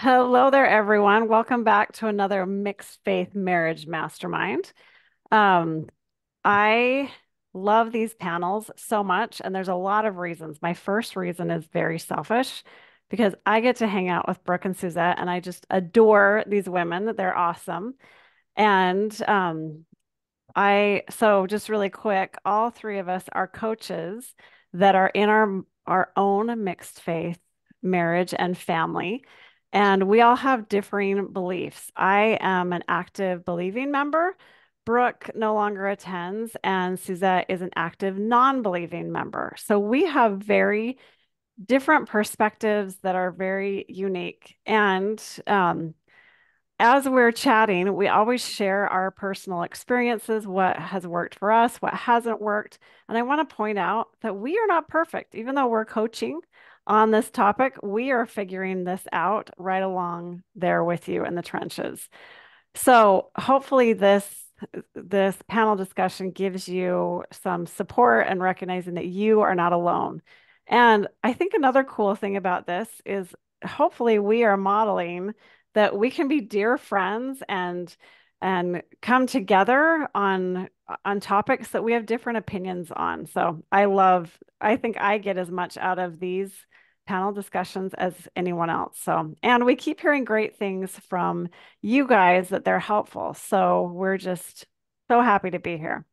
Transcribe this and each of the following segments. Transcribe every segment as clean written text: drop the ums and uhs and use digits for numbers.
Hello there, everyone. Welcome back to another mixed faith marriage mastermind. Um, I love these panels so much, and there's a lot of reasons. My first reason is very selfish because I get to hang out with Brooke and Suzette, and I just adore these women. They're awesome. And so just really quick, all three of us are coaches that are in our own mixed faith marriage and family. And we all have differing beliefs. I am an active believing member. Brooke no longer attends, and Suzette is an active non-believing member. So we have very different perspectives that are very unique. And as we're chatting, we always share our personal experiences, what has worked for us, what hasn't worked. And I want to point out that we are not perfect. Even though we're coaching on this topic, we are figuring this out right along there with you in the trenches. So hopefully this panel discussion gives you some support and recognizing that you are not alone. And I think another cool thing about this is hopefully we are modeling that we can be dear friends and come together on topics that we have different opinions on. So I think I get as much out of these panel discussions as anyone else. So, and we keep hearing great things from you guys that they're helpful. So we're just so happy to be here.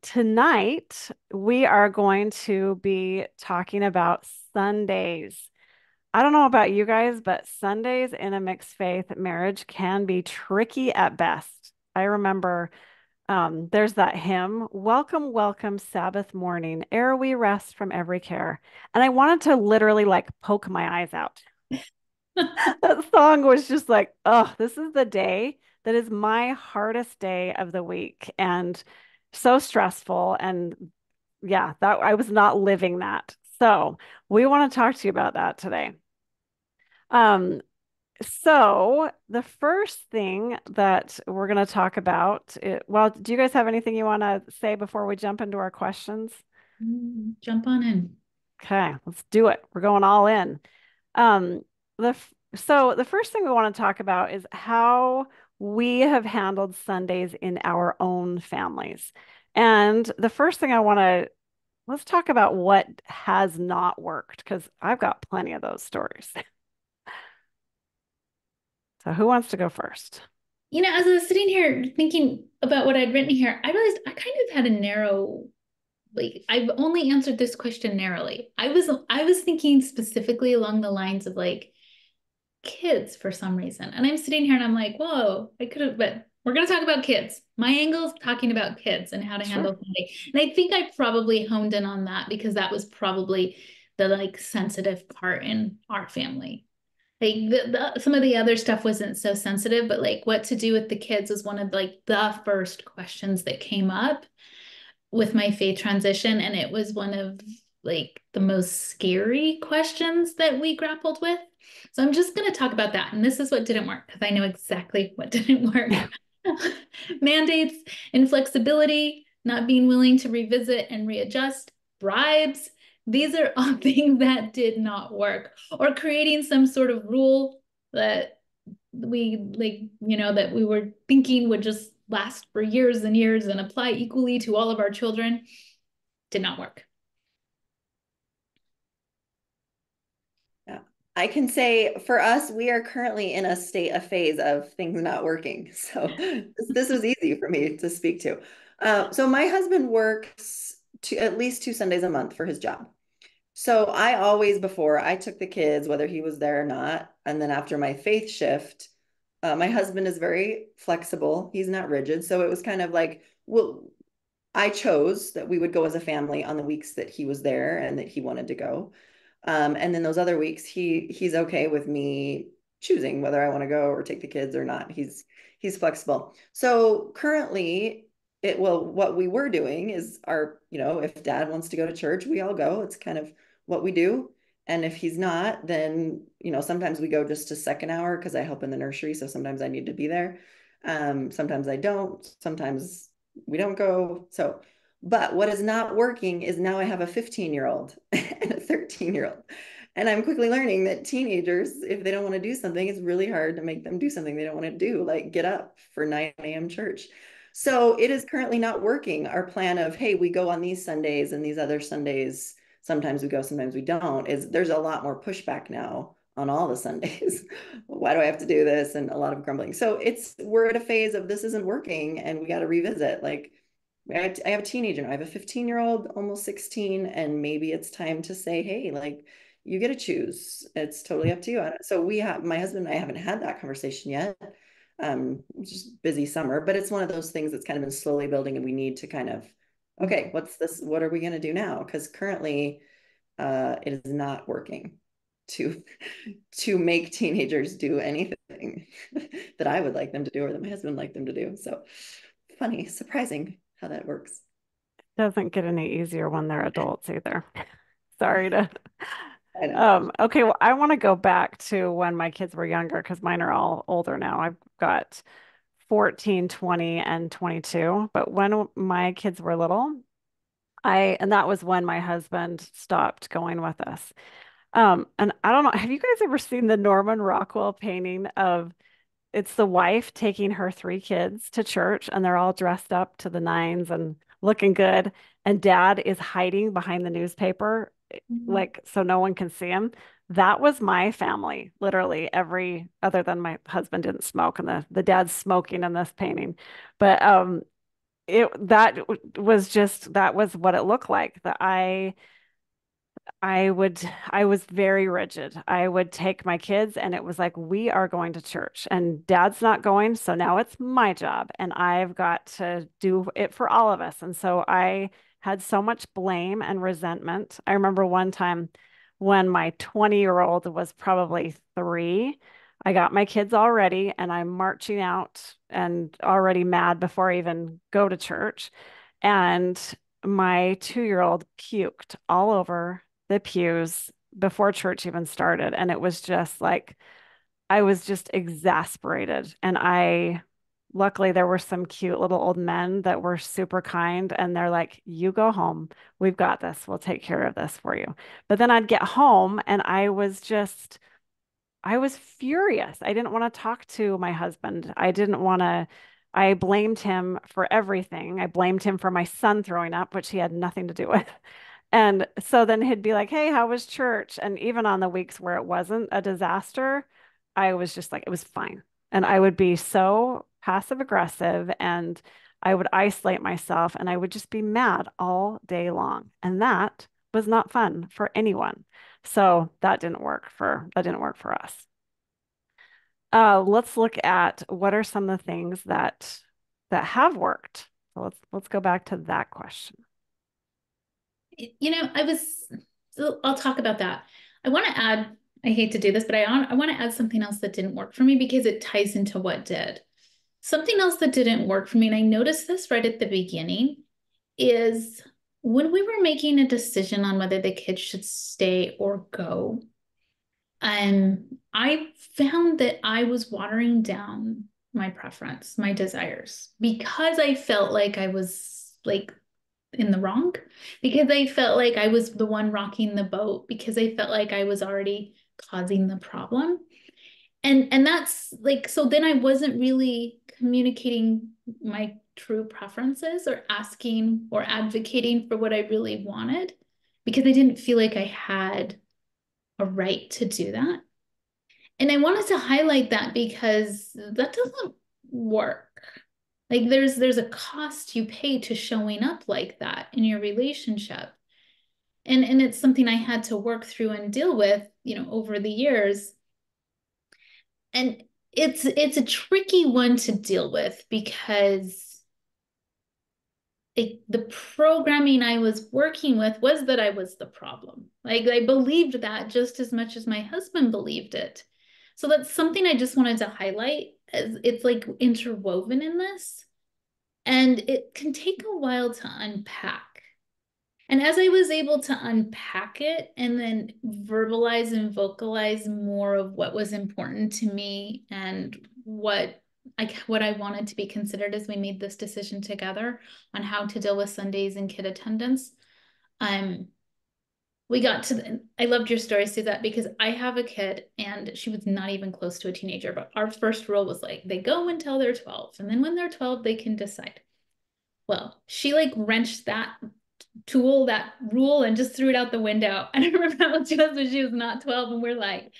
Tonight we are going to be talking about Sundays. I don't know about you guys, but Sundays in a mixed faith marriage can be tricky at best. I remember there's that hymn, Welcome, Welcome, Sabbath morning, ere we rest from every care. And I wanted to literally like poke my eyes out. That song was just like, oh, this is the day that is my hardest day of the week and so stressful. And yeah, that I was not living that. So we want to talk to you about that today. Um, so the first thing that we're going to talk about, well, do you guys have anything you want to say before we jump into our questions? Jump on in. Okay, let's do it. We're going all in. Um, so the first thing we want to talk about is how we have handled Sundays in our own families. And the first thing let's talk about what has not worked, because I've got plenty of those stories. So who wants to go first? As I was sitting here thinking about what I'd written here, I realized I kind of had a narrow, like I've only answered this question narrowly. I was thinking specifically along the lines of like kids for some reason. And I'm sitting here and I'm like, whoa, I could have, but we're going to talk about kids. My angle's talking about kids and how to Sure. handle Sunday. And I think I probably honed in on that because that was probably the like sensitive part in our family. Like some of the other stuff wasn't so sensitive, but like what to do with the kids was one of like the first questions that came up with my faith transition. And it was one of like the most scary questions that we grappled with. So I'm just going to talk about that. And this is what didn't work because I know exactly what didn't work. Mandates, inflexibility, not being willing to revisit and readjust, bribes. These are all things that did not work. Or creating some sort of rule that we like, that we were thinking would just last for years and years and apply equally to all of our children did not work. Yeah. I can say for us, we are currently in a phase of things not working. So this was easy for me to speak to. So my husband works at least 2 Sundays a month for his job. So I always, before I took the kids, whether he was there or not, and then after my faith shift, my husband is very flexible. He's not rigid. So it was kind of like, well, I chose that we would go as a family on the weeks that he was there and that he wanted to go. And then those other weeks, he's okay with me choosing whether I want to go or take the kids or not. He's flexible. So currently, what we were doing is if dad wants to go to church, we all go. It's kind of what we do. And if he's not, then sometimes we go just a second hour because I help in the nursery. So sometimes I need to be there. Sometimes I don't. Sometimes we don't go. But what is not working is now I have a 15-year-old and a 13-year-old. And I'm quickly learning that teenagers, if they don't want to do something, it's really hard to make them do something they don't want to do, like get up for 9 a.m. church. So it is currently not working. Our plan of, hey, we go on these Sundays and these other Sundays, sometimes we go, sometimes we don't, is there's a lot more pushback now on all the Sundays. Why do I have to do this? And a lot of grumbling. So we're at a phase of this isn't working and we got to revisit. Like I have a teenager now. I have a 15-year-old, almost 16, and maybe it's time to say, hey, like you get to choose. It's totally up to you. So my husband and I haven't had that conversation yet. Just busy summer, but it's one of those things that's kind of been slowly building, and we need to kind of, okay, what's this? What are we going to do now? Because currently, it is not working to to make teenagers do anything that I would like them to do or that my husband would like them to do. So funny, surprising how that works. Doesn't get any easier when they're adults either. Sorry to. I know. Okay, well, I want to go back to when my kids were younger because mine are all older now. I've got 14, 20, and 22. But when my kids were little, and that was when my husband stopped going with us. And I don't know, have you guys ever seen the Norman Rockwell painting of it's the wife taking her three kids to church and they're all dressed up to the nines and looking good, and dad is hiding behind the newspaper, Mhm. like so no one can see him. That was my family, literally every other than my husband didn't smoke and the dad's smoking in this painting. But was just that was what it looked like. That I was very rigid. I would take my kids and it was like, we are going to church and dad's not going. So now it's my job and I've got to do it for all of us. And so I had so much blame and resentment. I remember one time when my 20-year-old was probably 3, I got my kids all ready and I'm marching out and already mad before I even go to church. And my 2-year-old puked all over the pews before church even started. And it was just like, I was just exasperated. And luckily, there were some cute little old men that were super kind. And they're like, you go home. We've got this. We'll take care of this for you. But then I'd get home and I was furious. I didn't want to talk to my husband. I blamed him for everything. I blamed him for my son throwing up, which he had nothing to do with. And so then he'd be like, hey, how was church? And even on the weeks where it wasn't a disaster, I was just like, it was fine. And I would be so passive aggressive and I would isolate myself and I would just be mad all day long. And that was not fun for anyone. So that didn't work for us. Let's look at what are some of the things that have worked. So let's go back to that question. You know, so I'll talk about that. I want to add, I hate to do this, but I want to add something else that didn't work for me because it ties into what did. Something else that didn't work for me, and I noticed this right at the beginning, is when we were making a decision on whether the kids should stay or go, I found that I was watering down my preference, my desires, because I felt like I was like in the wrong, because I felt like I was the one rocking the boat, because I felt like I was already causing the problem. And that's like, so then I wasn't really communicating my true preferences or asking or advocating for what I really wanted because I didn't feel like I had a right to do that. And I wanted to highlight that because that doesn't work. Like there's a cost you pay to showing up like that in your relationship. And it's something I had to work through and deal with, you know, over the years. And it's a tricky one to deal with because the programming I was working with was that I was the problem. Like I believed that just as much as my husband believed it. So that's something I just wanted to highlight as it's like interwoven in this. And it can take a while to unpack. And as I was able to unpack it and then verbalize and vocalize more of what was important to me and what I wanted to be considered as we made this decision together on how to deal with Sundays and kid attendance, um, we got to I loved your story, Suzette, because I have a kid and she was not even close to a teenager. But our first rule was like, they go until they're 12. And then when they're 12, they can decide. Well, she like wrenched that tool, that rule, and just threw it out the window. And I remember how she was when she was not 12, and we're like,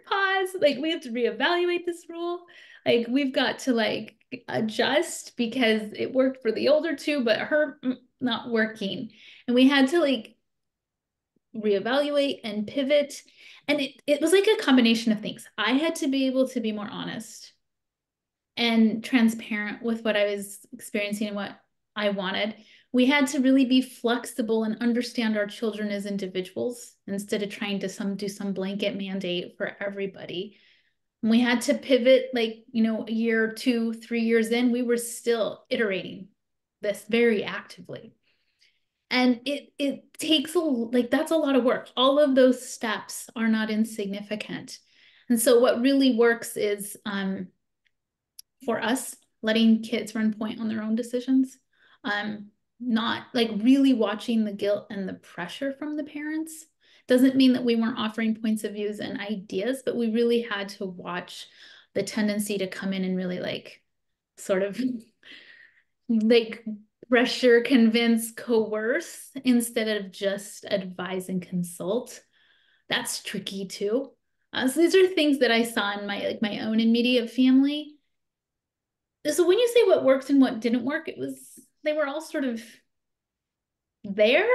pause, like we have to reevaluate this rule. Like we've got to like adjust because it worked for the older two, but her not working. And we had to like reevaluate and pivot. And it was like a combination of things. I had to be able to be more honest and transparent with what I was experiencing and what I wanted. We had to really be flexible and understand our children as individuals instead of trying to do some blanket mandate for everybody. We had to pivot, like, a year, 2, 3 years in, we were still iterating this very actively. And it takes that's a lot of work. All of those steps are not insignificant. And so what really works is for us, letting kids run point on their own decisions. Not like really watching the guilt and the pressure from the parents. Doesn't mean that we weren't offering points of views and ideas, but we really had to watch the tendency to come in and really like sort of like pressure, convince, coerce instead of just advise and consult. That's tricky too. So these are things that I saw in my own immediate family. So when you say what worked and what didn't work, they were all sort of there,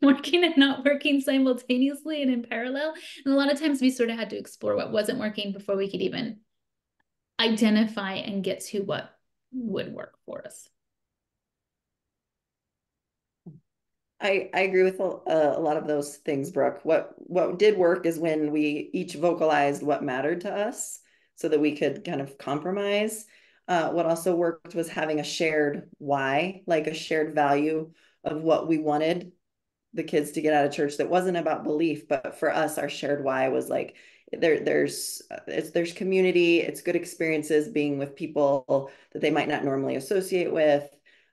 working and not working simultaneously and in parallel. And a lot of times we sort of had to explore what wasn't working before we could even identify and get to what would work for us. I agree with a lot of those things, Brooke. What did work is when we each vocalized what mattered to us so that we could kind of compromise. What also worked was having a shared why, like a shared value of what we wanted the kids to get out of church that wasn't about belief, but for us, our shared why was like there's community, it's good experiences being with people that they might not normally associate with.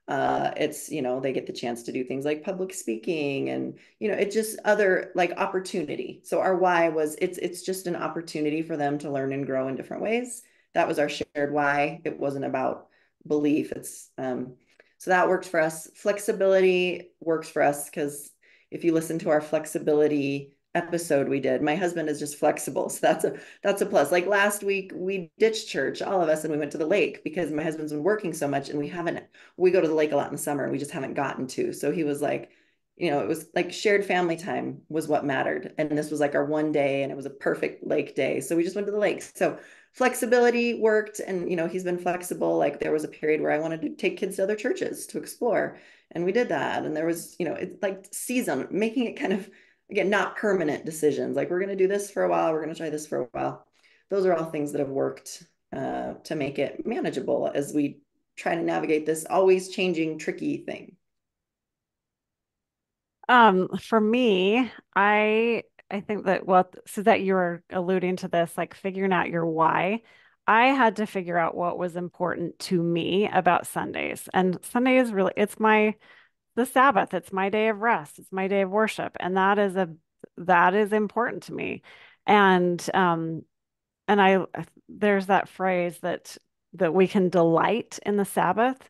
It's, they get the chance to do things like public speaking and, it just other like opportunity. So our why was it's just an opportunity for them to learn and grow in different ways. That was our shared why. It wasn't about belief. So that worked for us. Flexibility works for us because if you listen to our flexibility episode we did, my husband is just flexible. So that's a plus. Like last week we ditched church, all of us, and we went to the lake because my husband's been working so much and we go to the lake a lot in the summer and we just haven't gotten to. So he was like, it was like shared family time was what mattered. And this was like our one day and it was a perfect lake day. So we just went to the lake. So flexibility worked. And, he's been flexible. Like there was a period where I wanted to take kids to other churches to explore. And we did that. And there was, it's like season, making it kind of, again, not permanent decisions. Like we're going to do this for a while. We're going to try this for a while. Those are all things that have worked to make it manageable as we try to navigate this always changing, tricky thing. For me, I think that well, so that you were alluding to this, like figuring out your why. I had to figure out what was important to me about Sundays. And Sunday is really it's the Sabbath, it's my day of rest, it's my day of worship. And that is important to me. And and I there's that phrase that we can delight in the Sabbath.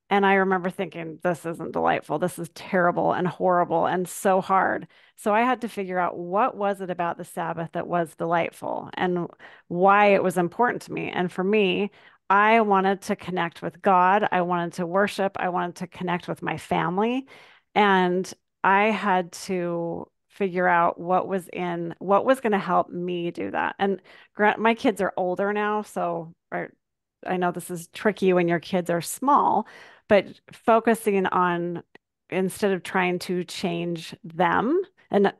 And I remember thinking, this isn't delightful. This is terrible and horrible and so hard. So I had to figure out what was it about the Sabbath that was delightful and why it was important to me. And for me, I wanted to connect with God. I wanted to worship. I wanted to connect with my family. And I had to figure out what was going to help me do that. And my kids are older now, so I know this is tricky when your kids are small, but focusing on instead of trying to change them, and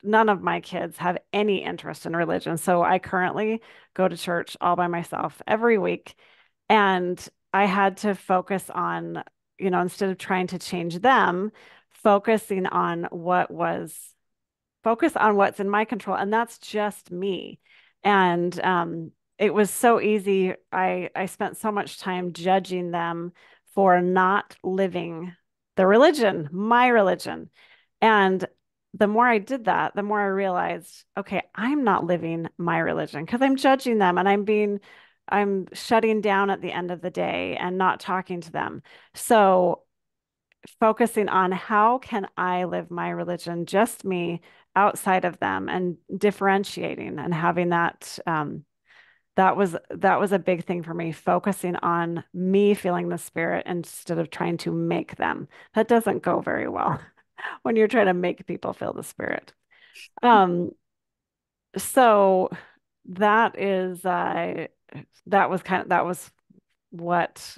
none of my kids have any interest in religion. So I currently go to church all by myself every week. And I had to focus on, instead of trying to change them, focusing on focus on what's in my control. And that's just me. And it was so easy. I spent so much time judging them for not living my religion. And the more I did that, the more I realized, okay, I'm not living my religion because I'm judging them and I'm shutting down at the end of the day and not talking to them. So focusing on how can I live my religion, just me, outside of them, and differentiating and having that that was a big thing for me, focusing on me feeling the spirit instead of trying to make them. That doesn't go very well when you're trying to make people feel the spirit. Um, so that is that was what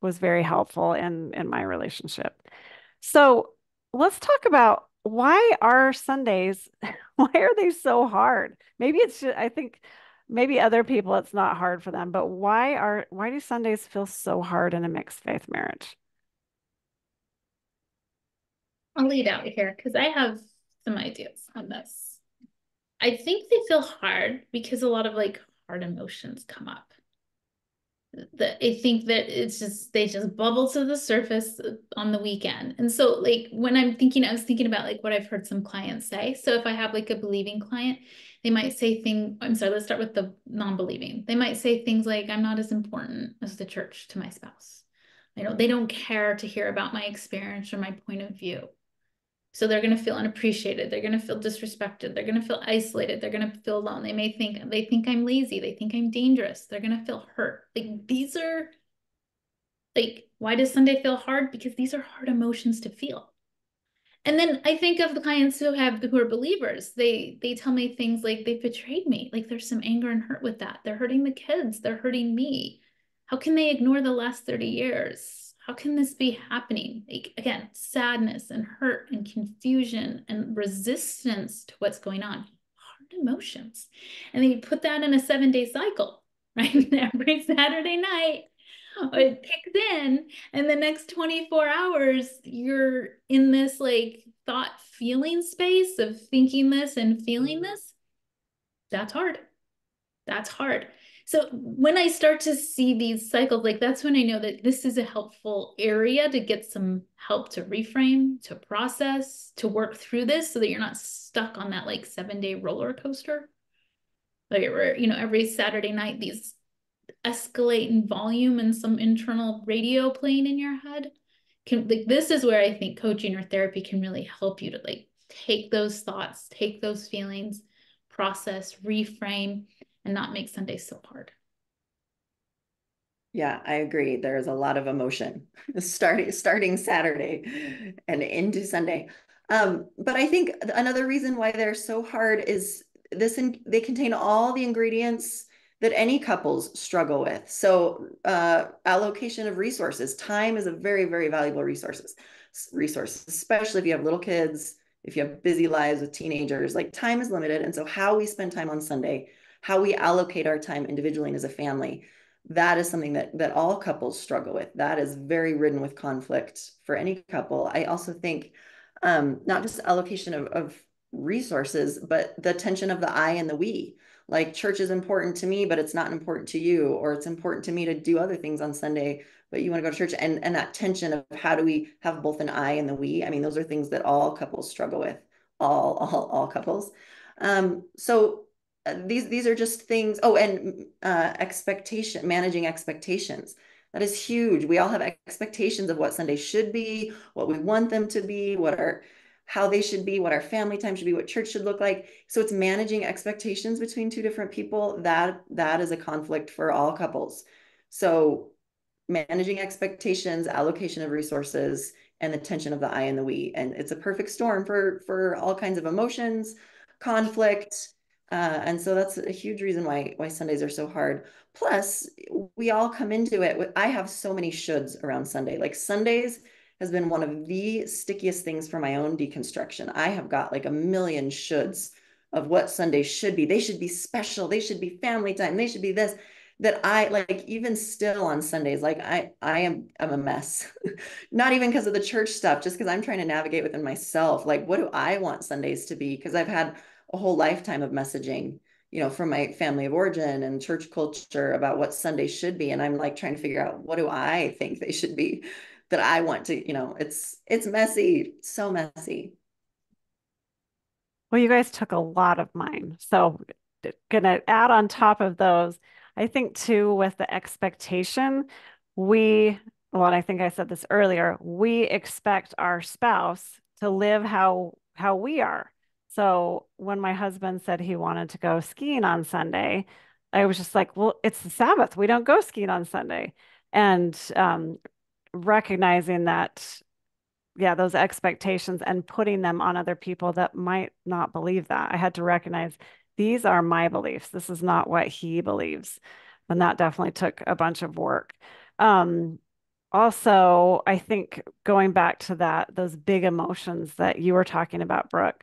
was very helpful in my relationship. So let's talk about why are Sundays, why are they so hard? Maybe it's just, I think maybe other people it's not hard for them, but why do Sundays feel so hard in a mixed faith marriage? I'll lead out here because I have some ideas on this. I think they feel hard because a lot of like hard emotions come up. I think that it's just they just bubble to the surface on the weekend. And so like when I was thinking about like what I've heard some clients say. So if I have like a believing client, they might say I'm sorry, let's start with the non-believing. They might say things like, I'm not as important as the church to my spouse. They don't care to hear about my experience or my point of view. So they're going to feel unappreciated. They're going to feel disrespected. They're going to feel isolated. They're going to feel alone. They think I'm lazy. They think I'm dangerous. They're going to feel hurt. Like these are like, why does Sunday feel hard? Because these are hard emotions to feel. And then I think of the clients who are believers. They tell me things like they betrayed me. Like there's some anger and hurt with that. They're hurting the kids. They're hurting me. How can they ignore the last 30 years? How can this be happening? Like again, sadness and hurt and confusion and resistance to what's going on. Hard emotions. And then you put that in a 7-day cycle, right? Every Saturday night, it kicks in, and the next 24 hours you're in this like thought feeling space of thinking this and feeling this. That's hard. That's hard. So when I start to see these cycles, like that's when I know that this is a helpful area to get some help to reframe, to process, to work through this so that you're not stuck on that like 7-day roller coaster. Like where, every Saturday night these escalate in volume and some internal radio playing in your head. This is where I think coaching or therapy can really help you to like take those thoughts, take those feelings, process, reframe, and not make Sunday so hard. Yeah, I agree. There's a lot of emotion starting Saturday and into Sunday. But I think another reason why they're so hard is they contain all the ingredients that any couples struggle with. So allocation of resources. Time is a very, very valuable resource, especially if you have little kids, if you have busy lives with teenagers, like time is limited. And so how we spend time on Sunday, how we allocate our time individually and as a family, that is something that all couples struggle with. That is very ridden with conflict for any couple. I also think not just allocation of resources, but the tension of the I and the we. Like church is important to me, but it's not important to you, or it's important to me to do other things on Sunday, but you want to go to church. And that tension of how do we have both an I and the we? I mean, those are things that all couples struggle with, all couples. So these are just things. Oh, and managing expectations. That is huge. We all have expectations of what Sunday should be, what we want them to be, how they should be, what our family time should be, what church should look like. So it's managing expectations between two different people. That is a conflict for all couples. So managing expectations, allocation of resources, and the tension of the I and the we. And it's a perfect storm for all kinds of emotions, conflict. And so that's a huge reason why Sundays are so hard. Plus, we all come into it with, I have so many shoulds around Sunday. Like Sundays has been one of the stickiest things for my own deconstruction. I have got like a million shoulds of what Sundays should be. They should be special. They should be family time. They should be this that I like. Even still on Sundays, like I'm a mess. Not even because of the church stuff, just because I'm trying to navigate within myself. Like, what do I want Sundays to be? Because I've had a whole lifetime of messaging, from my family of origin and church culture about what Sunday should be. And I'm like trying to figure out, what do I think they should be, that I want to, it's messy, so messy. Well, you guys took a lot of mine. So, gonna add on top of those, I think too, with the expectation, we, well, and I think I said this earlier, we expect our spouse to live how we are. So when my husband said he wanted to go skiing on Sunday, I was just like, well, it's the Sabbath. We don't go skiing on Sunday. And recognizing that, yeah, those expectations and putting them on other people that might not believe that. I had to recognize these are my beliefs. This is not what he believes. And that definitely took a bunch of work. Um, Also, I think going back to that, those big emotions that you were talking about, Brooke,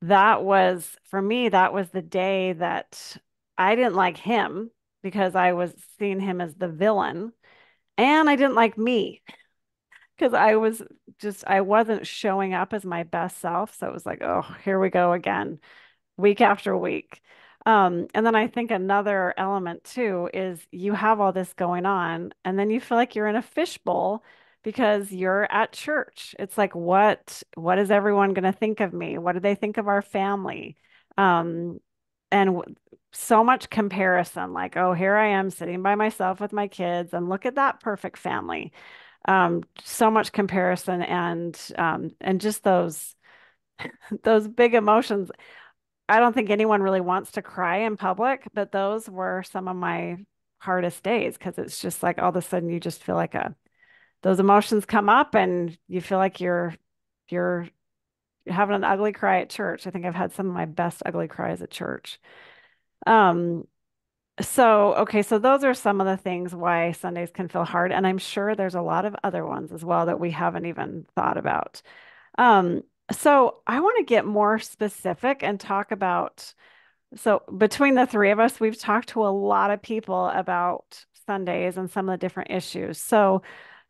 that was for me, that was the day that I didn't like him because I was seeing him as the villain, and I didn't like me because I wasn't showing up as my best self. So it was like, oh, here we go again, week after week. And then I think another element too is you have all this going on, and then you feel like you're in a fishbowl because you're at church. It's like, what is everyone going to think of me? What do they think of our family? Um, and so much comparison, like, oh, here I am sitting by myself with my kids, and look at that perfect family. So much comparison and just those big emotions. I don't think anyone really wants to cry in public, but those were some of my hardest days because it's just like all of a sudden you just feel like a those emotions come up and you feel like you're having an ugly cry at church. I think I've had some of my best ugly cries at church. Um, so okay, so those are some of the things why Sundays can feel hard, and I'm sure there's a lot of other ones as well that we haven't even thought about. Um, so I want to get more specific and talk about so between the three of us, we've talked to a lot of people about Sundays and some of the different issues. So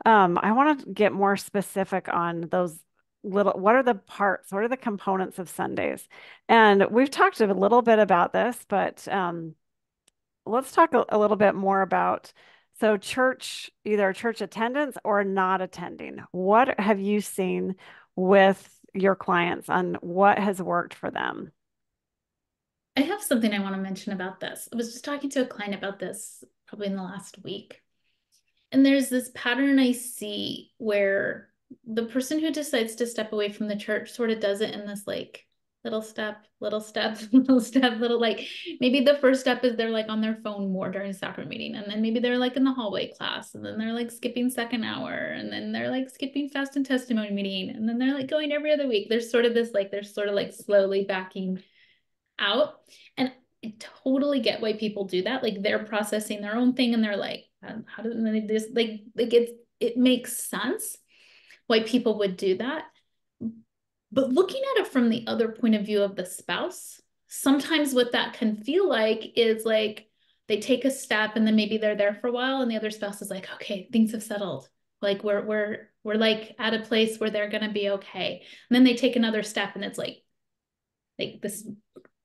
I want to get more specific on those what are the parts, what are the components of Sundays? And we've talked a little bit about this, but let's talk a little bit more about so church, either church attendance or not attending. What have you seen with your clients on what has worked for them? I have something I want to mention about this. I was just talking to a client about this probably in the last week. And there's this pattern I see where the person who decides to step away from the church sort of does it in this like little step, little step, little step, little like maybe the first step is they're like on their phone more during sacrament meeting. And then maybe they're like in the hallway class. And then they're like skipping second hour. And then they're like skipping fast and testimony meeting. And then they're like going every other week. There's sort of this like, they're sort of like slowly backing out. And I totally get why people do that. Like they're processing their own thing and they're like, how do they this like it makes sense why people would do that. But looking at it from the other point of view of the spouse, sometimes what that can feel like is like they take a step and then maybe they're there for a while and the other spouse is like, okay, things have settled. Like we're like at a place where they're gonna be okay. And then they take another step and it's like this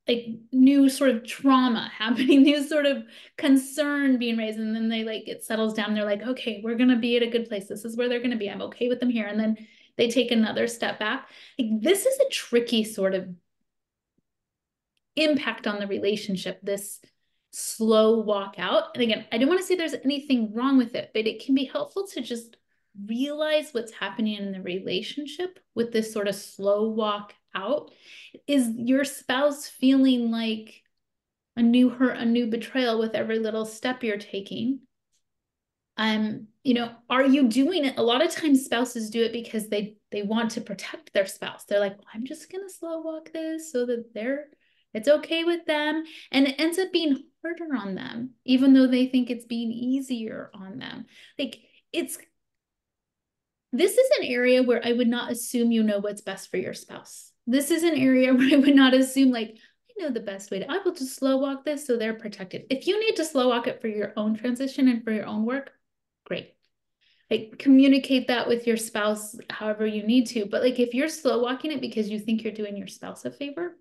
like new sort of trauma happening, new sort of concern being raised, and then they like it settles down. They're like, okay, we're gonna be at a good place. This is where they're gonna be. I'm okay with them here. And then they take another step back. Like this is a tricky sort of impact on the relationship, this slow walk out. And again, I don't want to say there's anything wrong with it, but it can be helpful to just realize what's happening in the relationship with this sort of slow walk out. Is your spouse feeling like a new hurt, a new betrayal with every little step you're taking? Are you doing it? A lot of times spouses do it because they want to protect their spouse. They're like, well, I'm just gonna slow walk this so that it's okay with them. And it ends up being harder on them, even though they think it's being easier on them. Like this is an area where I would not assume you know what's best for your spouse. This is an area where I would not assume like I know the best way I will just slow walk this so they're protected. If you need to slow walk it for your own transition and for your own work, great. Like communicate that with your spouse however you need to. But like if you're slow walking it because you think you're doing your spouse a favor,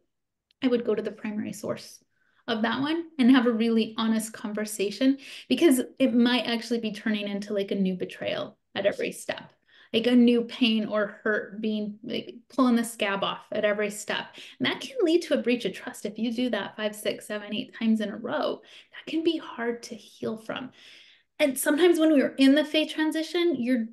I would go to the primary source of that one and have a really honest conversation because it might actually be turning into like a new betrayal at every step. like a new pain or hurt being like pulling the scab off at every step. And that can lead to a breach of trust if you do that 5, 6, 7, 8 times in a row. That can be hard to heal from. And sometimes when we're in the faith transition, you're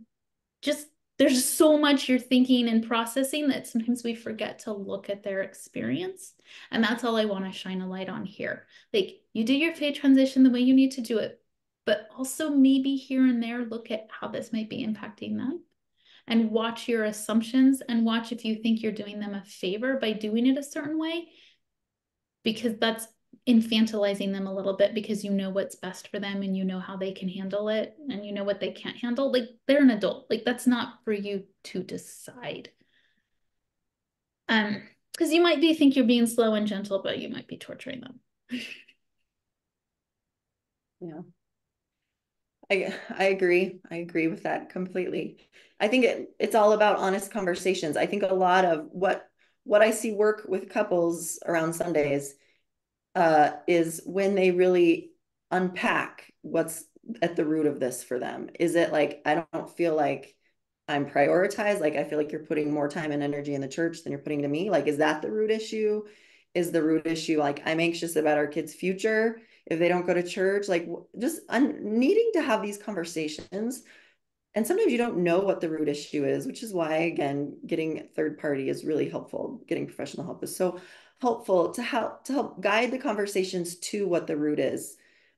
just there's so much you're thinking and processing that sometimes we forget to look at their experience. And that's all I want to shine a light on here. Like you do your faith transition the way you need to do it, but also maybe here and there look at how this might be impacting them and watch your assumptions and watch if you think you're doing them a favor by doing it a certain way, because that's infantilizing them a little bit because you know what's best for them and you know how they can handle it and you know what they can't handle. Like they're an adult. Like that's not for you to decide. Because you might think you're being slow and gentle, but you might be torturing them. Yeah. I agree. I agree with that completely. I think it's all about honest conversations. I think a lot of what I see work with couples around Sundays is when they really unpack what's at the root of this for them. Is it like, I don't feel like I'm prioritized? Like, I feel like you're putting more time and energy in the church than you're putting to me. Like, is that the root issue? Is the root issue like, I'm anxious about our kids' future if they don't go to church? Like, just needing to have these conversations. And sometimes you don't know what the root issue is, which is why, again, getting third party is really helpful. Getting professional help is so helpful to help guide the conversations to what the root is,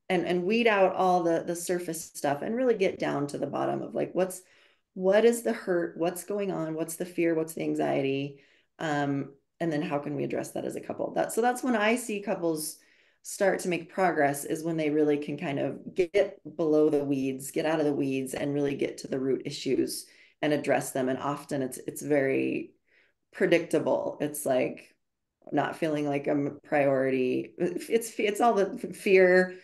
and weed out all the surface stuff and really get down to the bottom of like what is the hurt, what's going on, what's the fear, what's the anxiety, and then how can we address that as a couple. That's when I see couples start to make progress, is when they really can kind of get below the weeds, get out of the weeds, and really get to the root issues and address them. And often it's very predictable. It's like not feeling like I'm a priority. It's all the fear,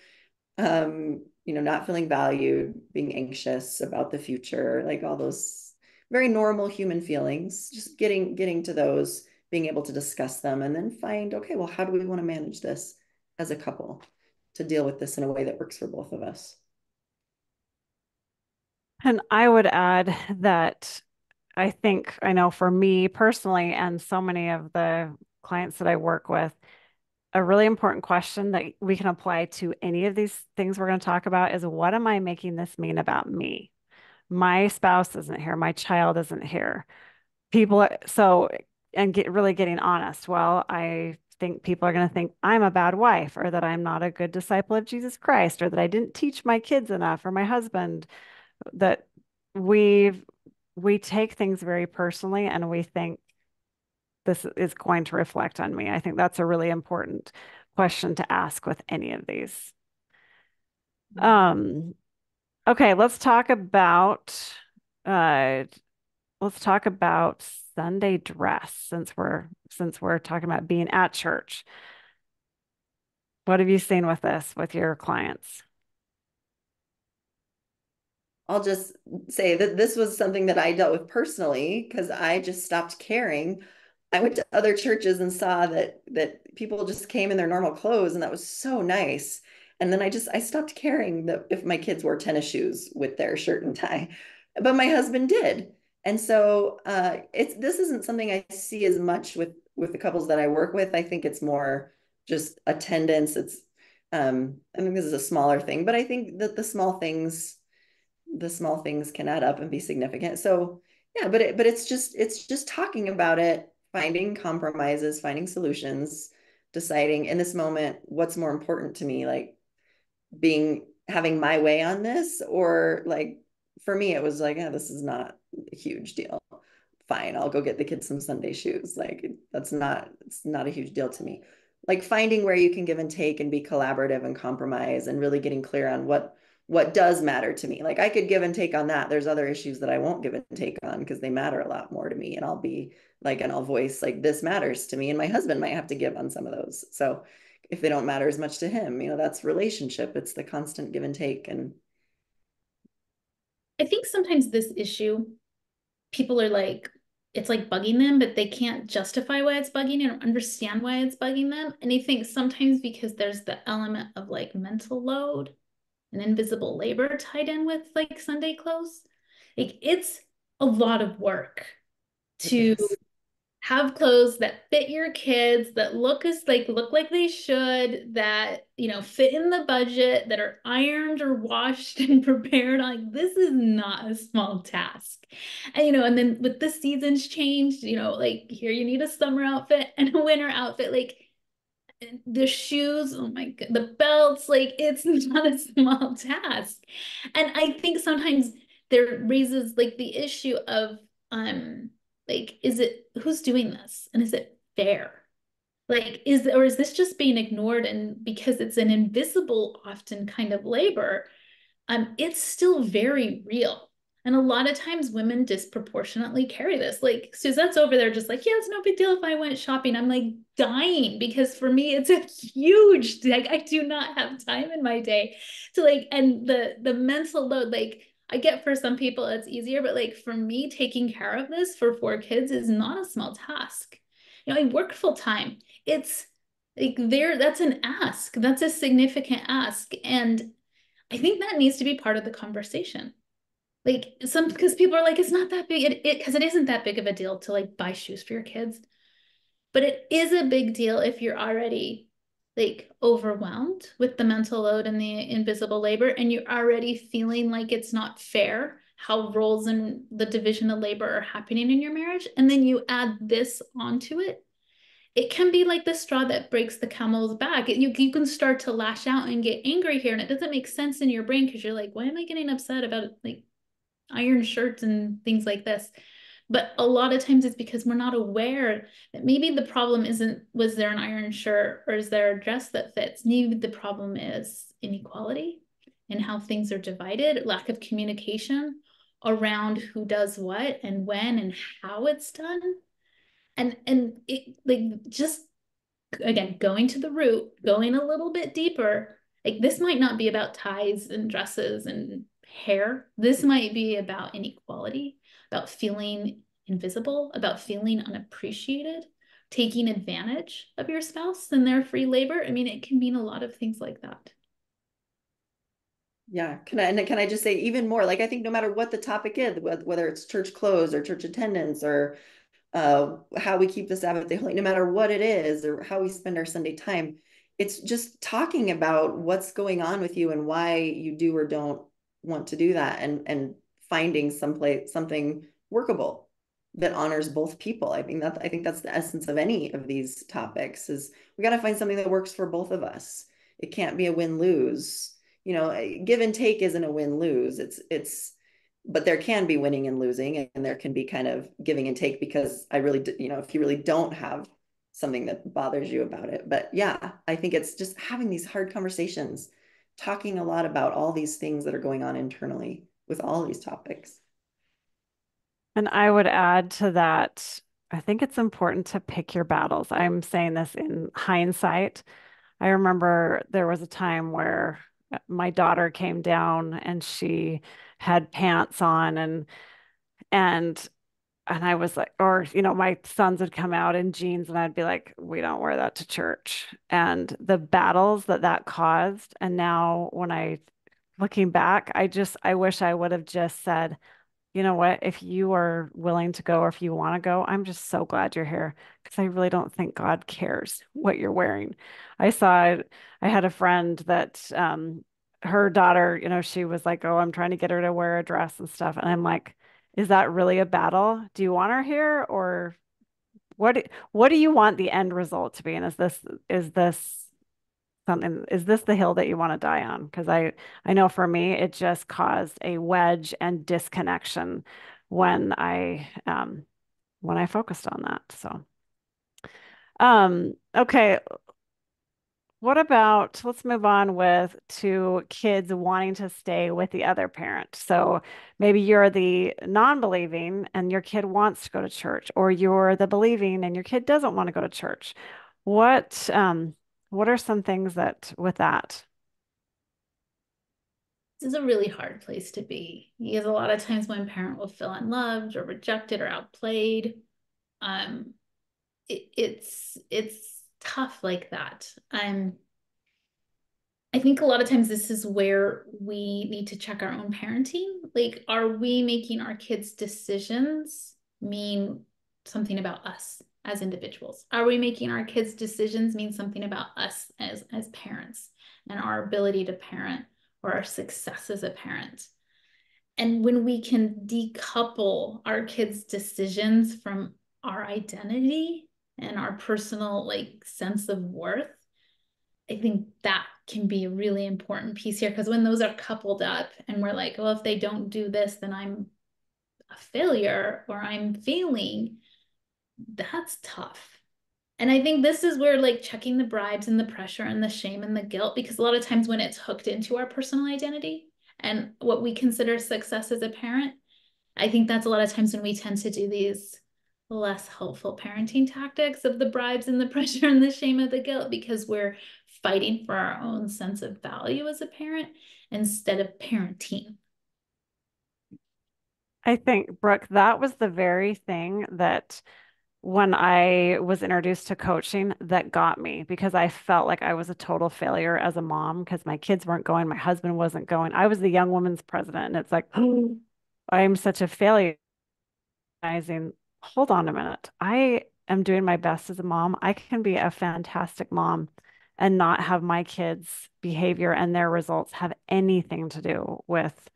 not feeling valued, being anxious about the future, like all those very normal human feelings. Just getting to those, being able to discuss them, and then find, okay, well, how do we want to manage this as a couple to deal with this in a way that works for both of us? And I would add that I know for me personally, and so many of the clients that I work with, a really important question that we can apply to any of these things we're going to talk about is, what am I making this mean about me? My spouse isn't here. My child isn't here. And really getting honest. Well, I think people are going to think I'm a bad wife, or that I'm not a good disciple of Jesus Christ, or that I didn't teach my kids enough, or my husband, that we we take things very personally, and we think this is going to reflect on me. I think that's a really important question to ask with any of these. Um, okay, uh, let's talk about Sunday dress, since we're talking about being at church. What have you seen with this with your clients? I'll just say that this was something that I dealt with personally because I just stopped caring. I went to other churches and saw that people just came in their normal clothes, and that was so nice. And then I stopped caring that if my kids wore tennis shoes with their shirt and tie, but my husband did. And so it's this isn't something I see as much with the couples that I work with. I think it's more just attendance. I think this is a smaller thing, but I think that the small things can add up and be significant. So yeah, but it's just talking about it, finding compromises, finding solutions, deciding in this moment what's more important to me, like having my way on this, or like for me it was like, yeah, this is not a huge deal. Fine, I'll go get the kids some Sunday shoes. Like it's not a huge deal to me. Like finding where you can give and take and be collaborative and compromise, and really getting clear on what does matter to me. Like I could give and take on that. There's other issues that I won't give and take on because they matter a lot more to me. And I'll be like, and I'll voice like, this matters to me. And my husband might have to give on some of those. So if they don't matter as much to him, that's relationship. It's the constant give and take. And I think sometimes this issue, people are like, it's like bugging them, but they can't justify why it's bugging or understand why it's bugging them. And I think sometimes because there's the element of like mental load and invisible labor tied in with like Sunday clothes, like it's a lot of work It to is. have clothes that fit your kids, that look like they should, that fit in the budget, that are ironed or washed and prepared. Like this is not a small task. And and then with the seasons changed, like here you need a summer outfit and a winter outfit. Like the shoes, oh my god, the belts, like it's not a small task. And I think sometimes there raises like the issue of like is it who's doing this and is it fair? Like is this just being ignored, and because it's an invisible often kind of labor, it's still very real. And a lot of times women disproportionately carry this. Like Suzette's over there just like, yeah, it's no big deal if I went shopping. I'm like dying because for me it's a huge, like I do not have time in my day to like, and the mental load, like I get for some people it's easier, but like for me taking care of this for 4 kids is not a small task. I work full time. It's like that's an ask. That's a significant ask. And I think that needs to be part of the conversation. Like because people are like, it's not that big. Because it isn't that big of a deal to like buy shoes for your kids. But it is a big deal if you're already like overwhelmed with the mental load and the invisible labor, and you're already feeling like it's not fair how roles and the division of labor are happening in your marriage. And then you add this onto it, it can be like the straw that breaks the camel's back. You can start to lash out and get angry here, and it doesn't make sense in your brain because you're like, why am I getting upset about like iron shirts and things like this? But a lot of times it's because we're not aware that maybe the problem isn't, was there an iron shirt or is there a dress that fits? Maybe the problem is inequality and how things are divided, lack of communication around who does what and when and how it's done. And it like just again going to the root, going a little bit deeper. Like this might not be about ties and dresses and hair. This might be about inequality, about feeling invisible, about feeling unappreciated, taking advantage of your spouse and their free labor. I mean, it can mean a lot of things like that. Yeah. Can I just say even more? Like I think no matter what the topic is, whether it's church clothes or church attendance or how we keep the Sabbath day holy, no matter what it is or how we spend our Sunday time, it's just talking about what's going on with you and why you do or don't want to do that, and finding something workable that honors both people. I think that's the essence of any of these topics is we got to find something that works for both of us. It can't be a win-lose. Give and take isn't a win-lose. It's but there can be winning and losing, and there can be kind of giving and take because if you really don't have something that bothers you about it. But yeah, I think it's just having these hard conversations, talking a lot about all these things that are going on internally with all these topics. And I would add to that, I think it's important to pick your battles. I'm saying this in hindsight. I remember there was a time where my daughter came down and she had pants on and and I was like, or my sons would come out in jeans and I'd be like, we don't wear that to church. And the battles that caused. And now when looking back, I wish I would have just said, you know what, if you are willing to go or if you want to go, I'm just so glad you're here because I really don't think God cares what you're wearing. I had a friend that her daughter, she was like, oh, I'm trying to get her to wear a dress and stuff. And I'm like, is that really a battle? Do you want her here or what do you want the end result to be? And is this the hill that you want to die on? Because I know for me, it just caused a wedge and disconnection when I focused on that. So, okay, what about let's move on with to kids wanting to stay with the other parent. So maybe you're the non-believing and your kid wants to go to church, or you're the believing and your kid doesn't want to go to church. What um what are some things that with that? This is a really hard place to be because a lot of times when a parent will feel unloved or rejected or outplayed, um, it's tough like that. I think a lot of times this is where we need to check our own parenting. Like, are we making our kids' decisions mean something about us as individuals? Are we making our kids' decisions mean something about us as parents and our ability to parent or our success as a parent? And when we can decouple our kids' decisions from our identity and our personal like sense of worth, I think that can be a really important piece here because when those are coupled up and we're like, well, if they don't do this, then I'm a failure or I'm failing, that's tough. And I think this is where like checking the bribes and the pressure and the shame and the guilt, because a lot of times when it's hooked into our personal identity and what we consider success as a parent, I think that's a lot of times when we tend to do these less helpful parenting tactics of the bribes and the pressure and the shame of the guilt because we're fighting for our own sense of value as a parent instead of parenting. I think, Brooke, that was the very thing that when I was introduced to coaching that got me because I felt like I was a total failure as a mom because my kids weren't going, my husband wasn't going. I was the young women's president, and it's like, I'm such a failure. Recognizing, hold on a minute. I am doing my best as a mom. I can be a fantastic mom and not have my kids' behavior and their results have anything to do with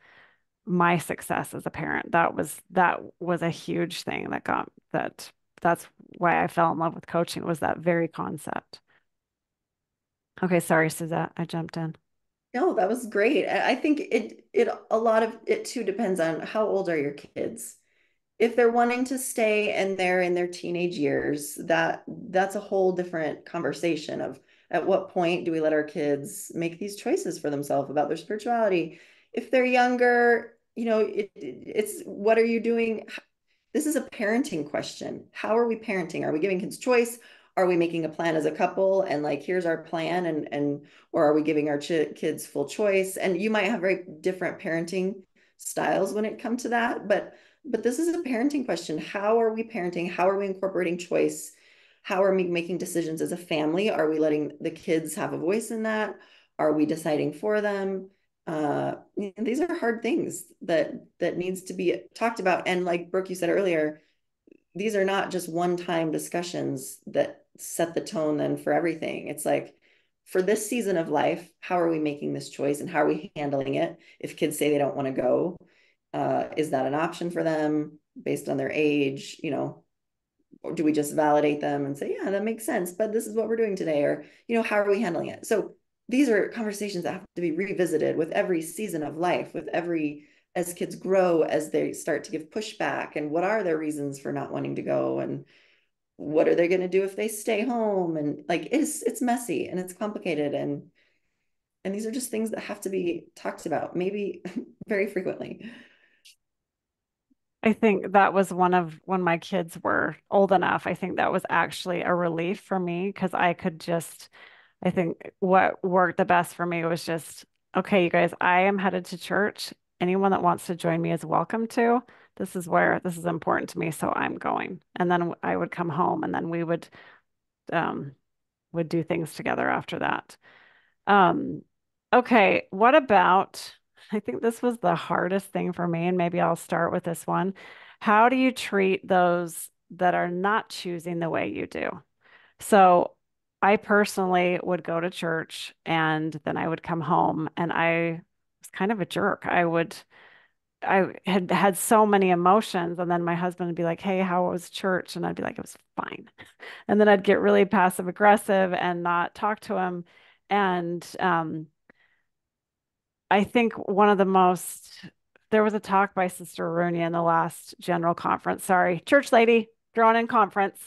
my success as a parent. That was a huge thing that got that that's why I fell in love with coaching was that very concept. Okay, sorry, Suzette, I jumped in. No, that was great. I think it a lot of it too depends on how old are your kids. If they're wanting to stay and they're in their teenage years, that's a whole different conversation of at what point do we let our kids make these choices for themselves about their spirituality. If they're younger, it's what are you doing? This is a parenting question. How are we parenting? Are we giving kids choice? Are we making a plan as a couple and like here's our plan and or are we giving our kids full choice? And you might have very different parenting styles when it comes to that, but this is a parenting question. How are we parenting? How are we incorporating choice? How are we making decisions as a family? Are we letting the kids have a voice in that? Are we deciding for them? These are hard things that needs to be talked about. And like Brooke, you said earlier, these are not just one-time discussions that set the tone then for everything. It's like for this season of life, how are we making this choice and how are we handling it? If kids say they don't want to go, is that an option for them based on their age? Or do we just validate them and say, yeah, that makes sense, but this is what we're doing today? Or, how are we handling it? So these are conversations that have to be revisited with every season of life, with every, as kids grow, as they start to give pushback, and what are their reasons for not wanting to go? And what are they going to do if they stay home? And like, it's messy and it's complicated. And these are just things that have to be talked about, maybe very frequently. I think that was one of when my kids were old enough. I think that was actually a relief for me because I could just, I think what worked the best for me was just, okay, you guys, I am headed to church. Anyone that wants to join me is welcome to. This is where this is important to me, so I'm going. And then I would come home and then we um would do things together after that. Um, okay, what about, I think this was the hardest thing for me, and maybe I'll start with this one. How do you treat those that are not choosing the way you do? So I personally would go to church and then I would come home and I was kind of a jerk. I had had so many emotions, and then my husband would be like, "Hey, how was church?" And I'd be like, "It was fine." And then I'd get really passive aggressive and not talk to him. And I think one of the most, there was a talk by Sister Rooney in the last general conference, sorry, church lady, drawn in conference,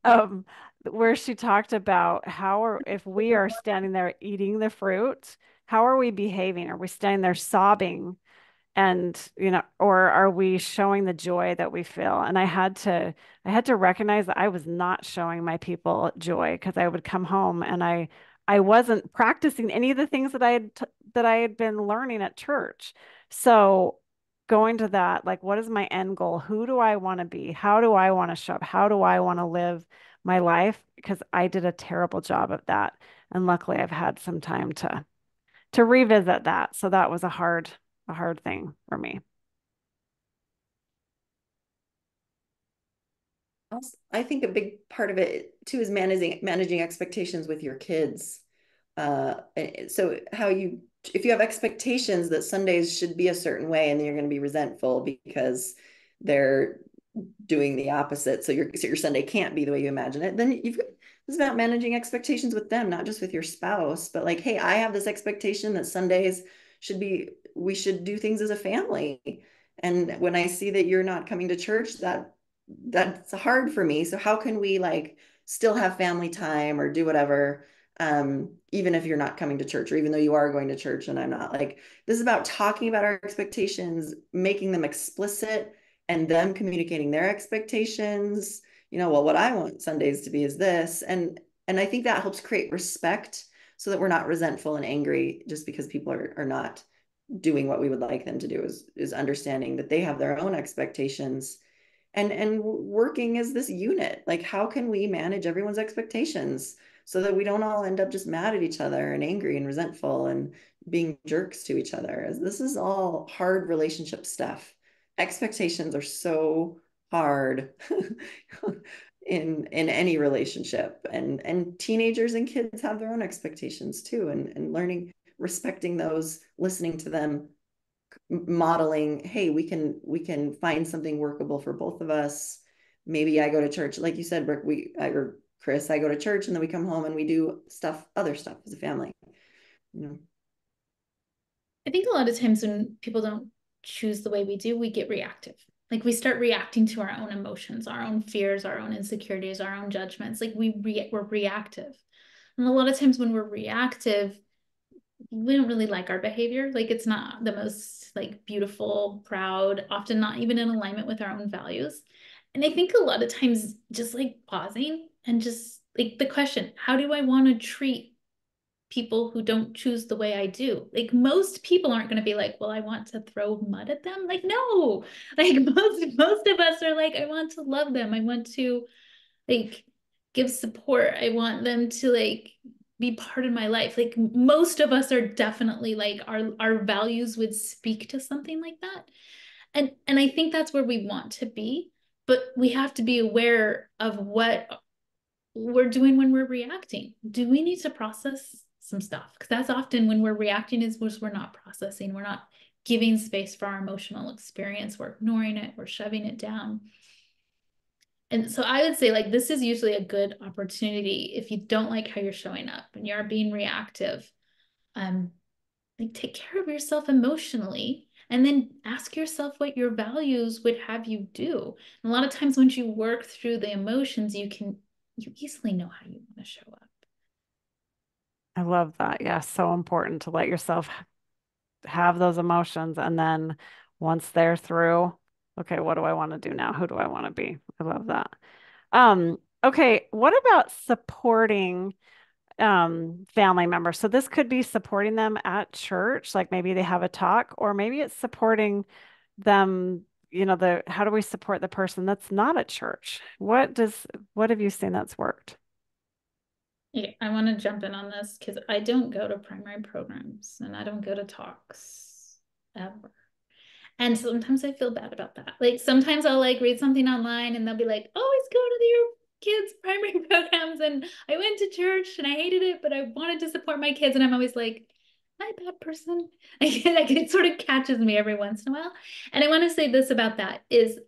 um, where she talked about if we are standing there eating the fruit, how are we behaving? Are we standing there sobbing? And or are we showing the joy that we feel? And I had to recognize that I was not showing my people joy because I would come home and I wasn't practicing any of the things that I had been learning at church. So going to that, like, what is my end goal? Who do I want to be? How do I want to show up? How do I want to live my life because I did a terrible job of that. And luckily I've had some time to revisit that. So that was a hard thing for me. Also, I think a big part of it too is managing expectations with your kids. So how you if you have expectations that Sundays should be a certain way, and then you're going to be resentful because they're doing the opposite, so your Sunday can't be the way you imagine it, then you've this is about managing expectations with them, not just with your spouse, but like, hey, I have this expectation that Sundays we should do things as a family. And when I see that you're not coming to church, that's hard for me. So how can we like still have family time or do whatever, even if you're not coming to church, or even though you are going to church and I'm not? Like, this is about talking about our expectations, making them explicit, and them communicating their expectations. Well, what I want Sundays to be is this. And I think that helps create respect so that we're not resentful and angry just because people are not doing what we would like them to do, is understanding that they have their own expectations, and working as this unit. Like, how can we manage everyone's expectations so that we don't all end up just mad at each other and angry and resentful and being jerks to each other? As this is all hard relationship stuff. Expectations are so hard in any relationship, and teenagers and kids have their own expectations too, and learning, respecting those, listening to them, modeling, hey, we can find something workable for both of us. Maybe I go to church, like you said, Brooke, or Chris, I go to church and then we come home and we do other stuff as a family. you know I think a lot of times when people don't choose the way we do, we get reactive. Like we start reacting to our own emotions, our own fears, our own insecurities, our own judgments. Like we're reactive. And a lot of times when we're reactive, we don't really like our behavior. Like it's not the most like beautiful, proud, often not even in alignment with our own values. And I think a lot of times just like pausing and just like the question, how do I want to treat people who don't choose the way I do? Like most people aren't going to be like, well, I want to throw mud at them. Like, no, like most of us are like, I want to love them. I want to like give support. I want them to like be part of my life. Like most of us are definitely like our values would speak to something like that. And I think that's where we want to be, but we have to be aware of what we're doing when we're reacting. Do we need to process some stuff? Because that's often when we're reacting is we're not processing, we're not giving space for our emotional experience, we're ignoring it, we're shoving it down. And so I would say like this is usually a good opportunity if you don't like how you're showing up and you're being reactive. Um, like take care of yourself emotionally and then ask yourself what your values would have you do. And a lot of times once you work through the emotions, you easily know how you want to show up. I love that. Yeah, so important to let yourself have those emotions. And then once they're through, okay, what do I want to do now? Who do I want to be? I love that. Okay, what about supporting family members? So this could be supporting them at church, like maybe they have a talk, or maybe it's supporting them, the how do we support the person that's not at church? What have you seen that's worked? Yeah, I want to jump in on this because I don't go to primary programs and I don't go to talks ever. And sometimes I feel bad about that. Like sometimes I'll like read something online and they'll be like, always go to your kids' primary programs. And I went to church and I hated it, but I wanted to support my kids. And I'm always like, am I a bad person? Like it sort of catches me every once in a while. And I want to say this about that is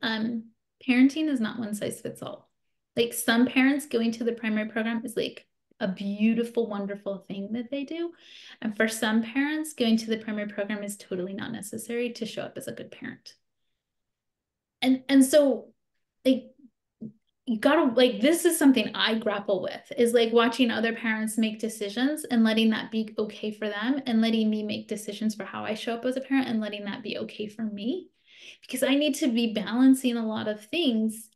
parenting is not one size fits all. Like some parents going to the primary program is like a beautiful, wonderful thing that they do. And for some parents, going to the primary program is totally not necessary to show up as a good parent. And so like you gotta like this is something I grapple with is like watching other parents make decisions and letting that be okay for them and letting me make decisions for how I show up as a parent and letting that be okay for me. Because I need to be balancing a lot of things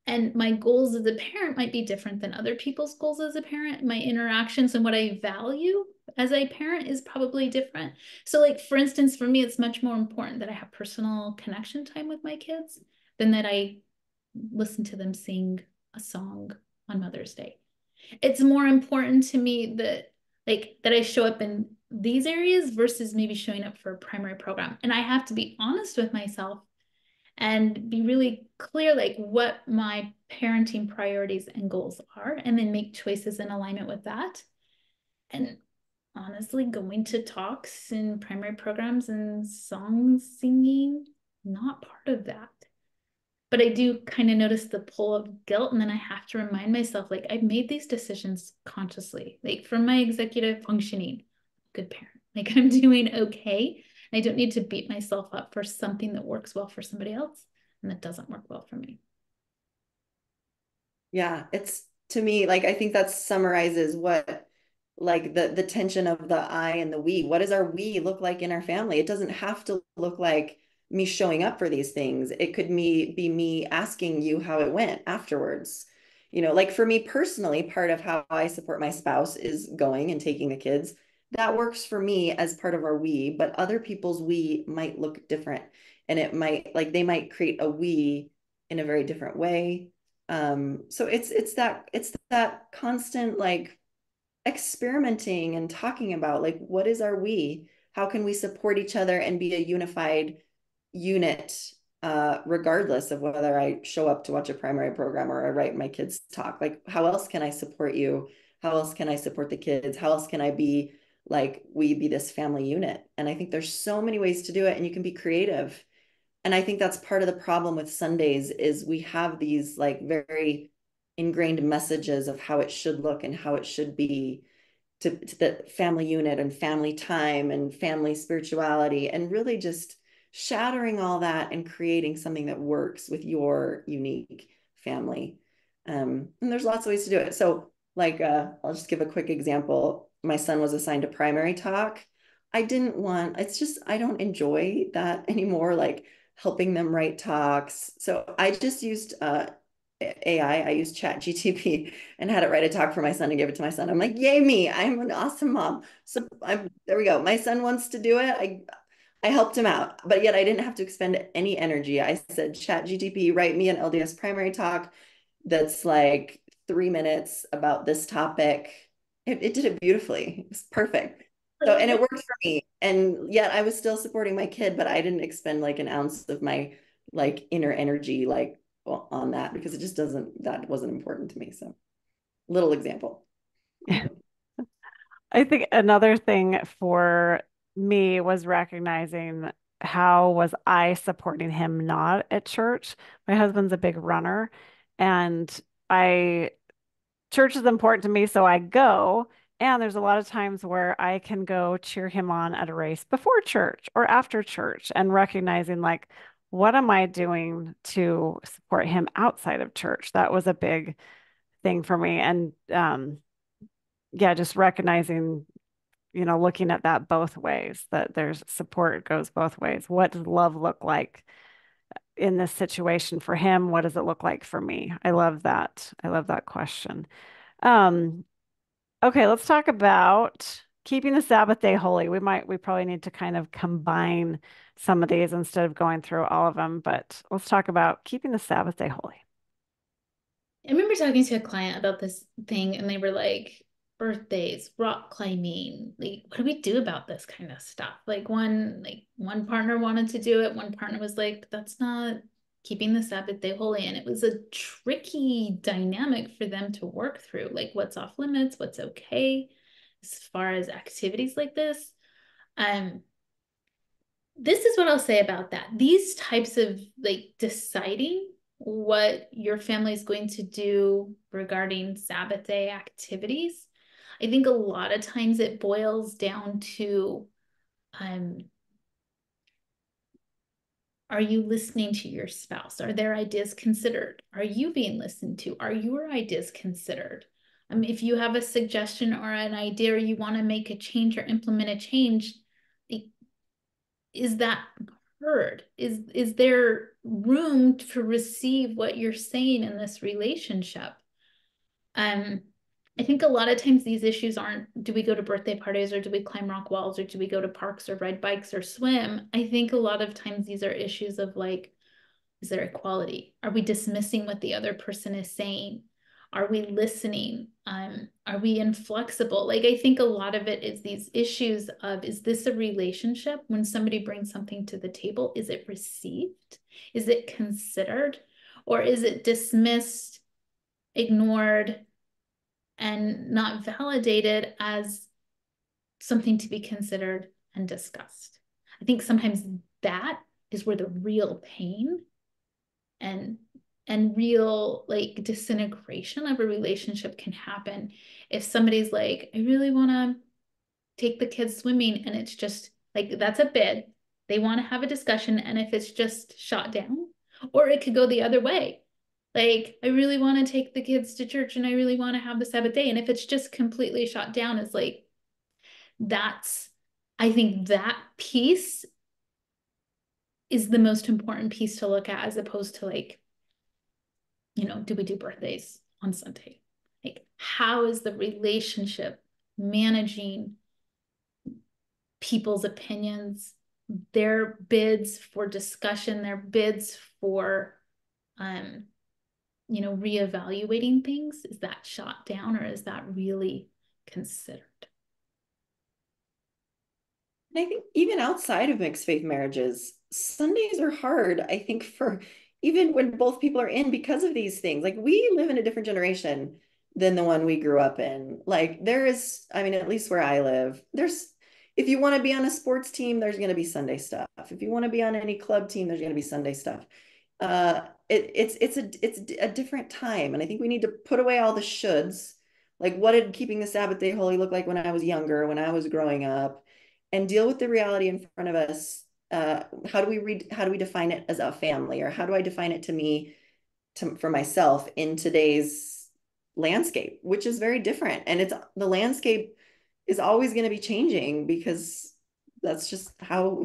and my goals as a parent might be different than other people's goals as a parent. My interactions and what I value as a parent is probably different. So, like, for instance, for me, it's much more important that I have personal connection time with my kids than that I listen to them sing a song on Mother's Day. It's more important to me that that I show up in these areas versus maybe showing up for a primary program. And I have to be honest with myself and be really clear like what my parenting priorities and goals are, and then make choices in alignment with that. And honestly, going to talks and primary programs and song singing, not part of that. But I do kind of notice the pull of guilt. And then I have to remind myself, like, I've made these decisions consciously, like for my executive functioning, good parent, like I'm doing okay. And I don't need to beat myself up for something that works well for somebody else and that doesn't work well for me. Yeah, it's to me, like I think that summarizes what like the tension of the I and the we. What does our we look like in our family? It doesn't have to look like me showing up for these things. It could be me asking you how it went afterwards. Like for me personally, part of how I support my spouse is going and taking the kids. That works for me as part of our we, but other people's we might look different. And it might like they might create a we in a very different way. So it's that constant like experimenting and talking about like what is our we? How can we support each other and be a unified unit, regardless of whether I show up to watch a primary program or I write my kids talk? Like, how else can I support you? How else can I support the kids? How else can I be like we be this family unit? And I think there's so many ways to do it, and you can be creative. And I think that's part of the problem with Sundays is we have these like very ingrained messages of how it should look and how it should be to the family unit and family time and family spirituality, and really just shattering all that and creating something that works with your unique family. And there's lots of ways to do it. So like, I'll just give a quick example. My son was assigned to primary talk. It's just, I don't enjoy that anymore, like helping them write talks. So I just used AI. I used Chat GTP and had it write a talk for my son and give it to my son. I'm like, yay me, I'm an awesome mom. So there we go. My son wants to do it. I helped him out, but yet I didn't have to expend any energy. I said, Chat GTP, write me an LDS primary talk that's like 3 minutes about this topic. It did it beautifully. It was perfect. So, and it worked for me. And yet I was still supporting my kid, but I didn't expend like an ounce of my like inner energy like on that, because it just that wasn't important to me. So, little example. I think another thing for me was recognizing how was I supporting him not at church. My husband's a big runner, and I church is important to me, so I go. And there's a lot of times where I can go cheer him on at a race before church or after church, and recognizing like, what am I doing to support him outside of church? That was a big thing for me. And yeah, just recognizing, looking at that both ways, that there's support goes both ways. What does love look like in this situation for him? What does it look like for me? I love that. I love that question. Um, okay, let's talk about keeping the Sabbath day holy. We probably need to kind of combine some of these instead of going through all of them, but let's talk about keeping the Sabbath day holy. I remember talking to a client about this thing, and they were like, birthdays, rock climbing, like what do we do about this kind of stuff? Like one partner wanted to do it, one partner was like, that's not keeping the Sabbath day holy. And it was a tricky dynamic for them to work through, like what's off limits, what's okay as far as activities like this. Um, this is what I'll say about that. These types of like deciding what your family is going to do regarding Sabbath day activities, I think a lot of times it boils down to, um, are you listening to your spouse? Are their ideas considered? Are you being listened to? Are your ideas considered? If you have a suggestion or an idea, or you want to make a change or implement a change, is that heard? Is there room to receive what you're saying in this relationship? Um, I think a lot of times these issues aren't, do we go to birthday parties, or do we climb rock walls, or do we go to parks or ride bikes or swim? I think a lot of times these are issues of like, is there equality? Are we dismissing what the other person is saying? Are we listening? Are we inflexible? Like, I think a lot of it is these issues of, is this a relationship? When somebody brings something to the table, is it received? Is it considered? Or is it dismissed, ignored, and not validated as something to be considered and discussed? I think sometimes that is where the real pain and real like disintegration of a relationship can happen. If somebody's like, I really want to take the kids swimming, and it's just like, that's a bid, they want to have a discussion, and if it's just shot down, or it could go the other way, like, I really want to take the kids to church and I really want to have the Sabbath day, and if it's just completely shot down, it's like, that's, I think that piece is the most important piece to look at, as opposed to like, do we do birthdays on Sunday? Like, how is the relationship managing people's opinions, their bids for discussion, their bids for, reevaluating things? Is that shot down, or is that really considered? And I think even outside of mixed faith marriages, Sundays are hard, I think, for even when both people are in because of these things. Like we live in a different generation than the one we grew up in. Like there is, I mean, at least where I live, if you want to be on a sports team, there's going to be Sunday stuff. If you want to be on any club team, there's going to be Sunday stuff. It's a different time. And I think we need to put away all the shoulds. Like what did keeping the Sabbath day holy look like when I was younger, when I was growing up? And deal with the reality in front of us. How do we define it as a family, or how do I define it to me, for myself in today's landscape, which is very different. And the landscape is always going to be changing because that's just how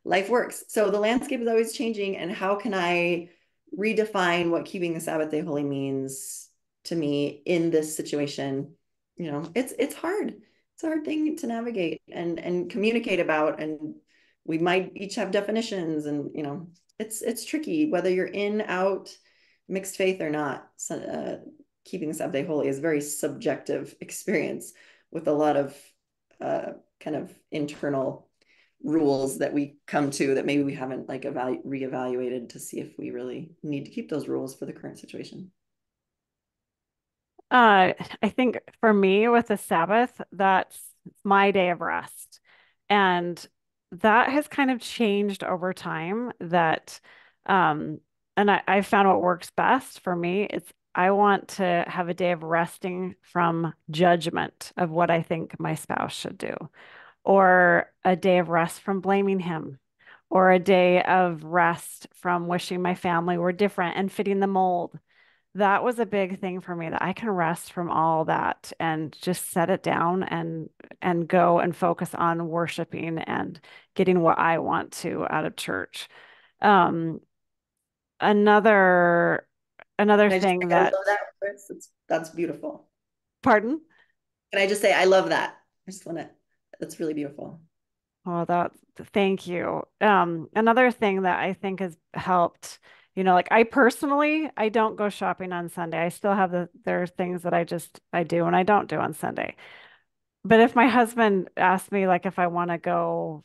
life works. So the landscape is always changing. And how can I redefine what keeping the Sabbath day holy means to me in this situation? It's hard. It's a hard thing to navigate and communicate about. And we might each have definitions, and it's tricky whether you're in, out, mixed faith or not. So, keeping the Sabbath day holy is a very subjective experience with a lot of kind of internal rules that we come to that maybe we haven't like reevaluated to see if we really need to keep those rules for the current situation. I think for me with the Sabbath, that's my day of rest. And that has kind of changed over time um, and I found what works best for me. I want to have a day of resting from judgment of what I think my spouse should do, or a day of rest from blaming him, or a day of rest from wishing my family were different and fitting the mold. That was a big thing for me, that I can rest from all that and just set it down and go and focus on worshiping and getting what I want to out of church. Um, another another Can I just thing say I love that, that, Chris? That's beautiful. pardon? Can I just say I love that? I just want to. That's really beautiful. Oh, thank you. Another thing that I think has helped, like I personally, I don't go shopping on Sunday. I still have there are things that I do and I don't do on Sunday. But if my husband asks me like if I want to go,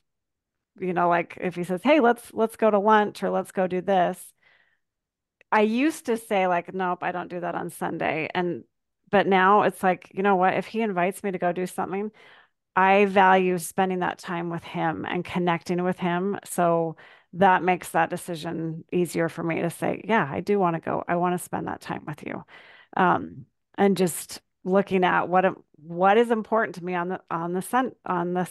like if he says, "Hey, let's go to lunch or let's go do this." I used to say like, "Nope, I don't do that on Sunday." But now it's like, you know what? If he invites me to go do something, I value spending that time with him and connecting with him. So that makes that decision easier for me to say, yeah, I do want to go. I want to spend that time with you. Um, and just looking at what is important to me on the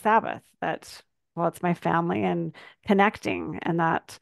Sabbath, that, well, it's my family and connecting, and that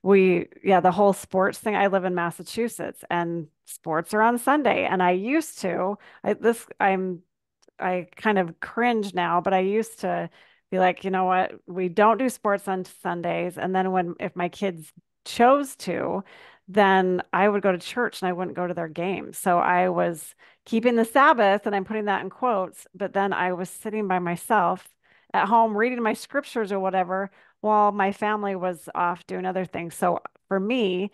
the whole sports thing. I live in Massachusetts and sports are on Sunday. And I used to, I kind of cringe now, but I used to be like, you know what? We don't do sports on Sundays. And then if my kids chose to, then I would go to church and I wouldn't go to their games. So I was keeping the Sabbath, and I'm putting that in quotes, but then I was sitting by myself at home reading my scriptures or whatever while my family was off doing other things. So for me,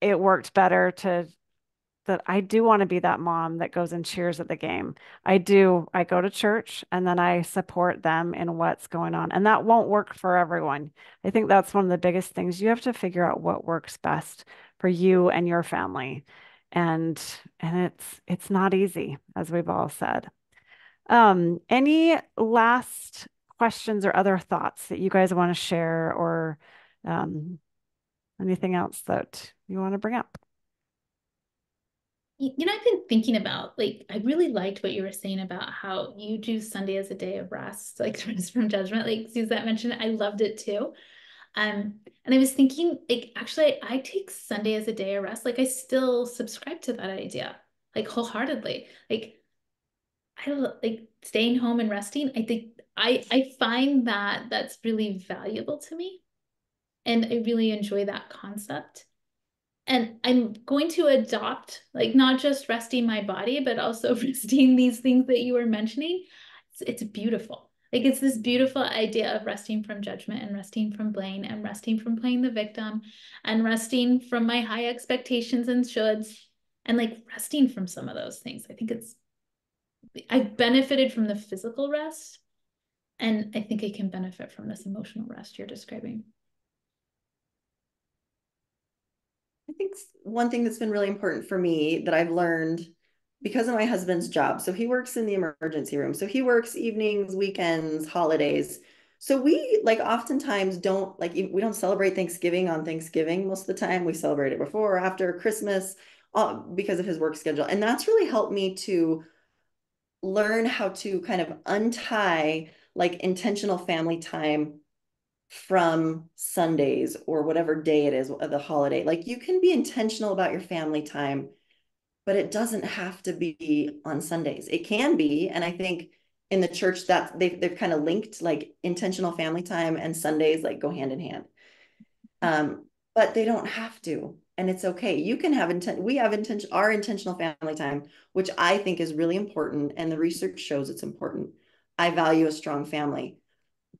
it worked better to that I do want to be that mom that goes and cheers at the game. I do. I go to church and then I support them in what's going on. And that won't work for everyone. I think that's one of the biggest things. You have to figure out what works best for you and your family. And it's not easy, as we've all said. Any last questions or other thoughts that you guys want to share or um, anything else that you want to bring up? I've been thinking about like I really liked what you were saying about how you do Sunday as a day of rest, like rest from judgment. Like Suzette mentioned, I loved it too. And I was thinking, like, actually, I take Sunday as a day of rest. Like, I still subscribe to that idea, like wholeheartedly. Like, like staying home and resting. I think I find that that's really valuable to me, and I really enjoy that concept. And I'm going to adopt, like, not just resting my body, but also resting these things that you were mentioning. It's beautiful. Like, it's this beautiful idea of resting from judgment and resting from blame and resting from playing the victim and resting from my high expectations and shoulds and like resting from some of those things. I think I've benefited from the physical rest, and I think I can benefit from this emotional rest you're describing. I think one thing that's been really important for me that I've learned because of my husband's job. So he works in the emergency room. So he works evenings, weekends, holidays. So we like oftentimes don't like we don't celebrate Thanksgiving on Thanksgiving most of the time. We celebrate it before or after Christmas because of his work schedule. And that's really helped me to learn how to kind of untie like intentional family time from Sundays or whatever day it is of the holiday. Like you can be intentional about your family time, but it doesn't have to be on Sundays. It can be, and I think in the church that they've kind of linked like intentional family time and Sundays like go hand in hand. But they don't have to, and it's okay. You can have intent. We have intention, our intentional family time, which I think is really important, and the research shows it's important. I value a strong family,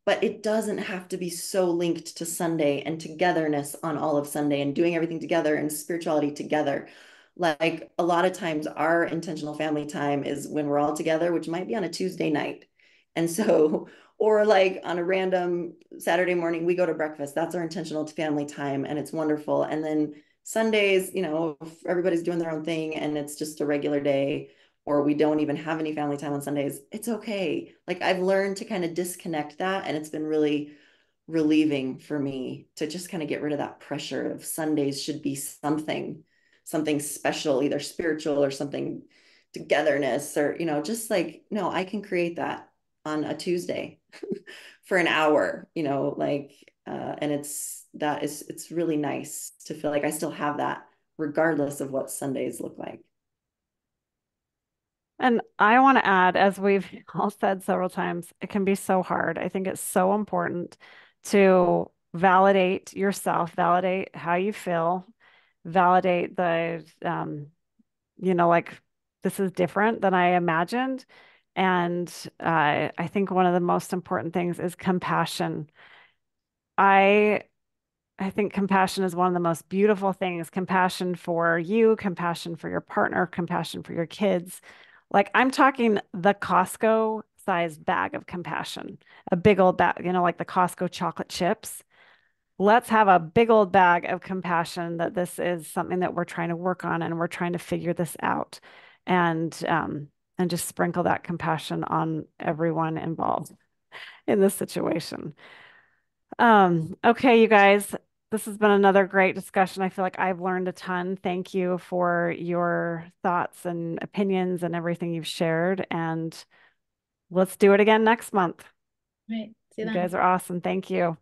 but it doesn't have to be so linked to Sunday and togetherness on all of Sunday and doing everything together and spirituality together. Like a lot of times, our intentional family time is when we're all together, which might be on a Tuesday night. And so, or like on a random Saturday morning, we go to breakfast. That's our intentional family time, and it's wonderful. And then Sundays, if everybody's doing their own thing and it's just a regular day, or we don't even have any family time on Sundays, it's okay. Like I've learned to kind of disconnect that, and it's been really relieving for me to just kind of get rid of that pressure of Sundays should be something special, either spiritual or something togetherness or just like no, I can create that on a Tuesday for an hour, like and it's really nice to feel like I still have that regardless of what Sundays look like. And I want to add, as we've all said several times, it can be so hard. I think it's so important to validate yourself, validate how you feel, validate like this is different than I imagined. And I think one of the most important things is compassion. I I think compassion is one of the most beautiful things. Compassion for you, compassion for your partner, compassion for your kids. Like I'm talking the Costco sized bag of compassion, a big old bag, like the Costco chocolate chips. Let's have a big old bag of compassion that this is something that we're trying to work on and we're trying to figure this out. And just sprinkle that compassion on everyone involved in this situation. Okay, you guys, this has been another great discussion. I feel like I've learned a ton. Thank you for your thoughts and opinions and everything you've shared. And let's do it again next month. Right. See you You then. guys are awesome. Thank you.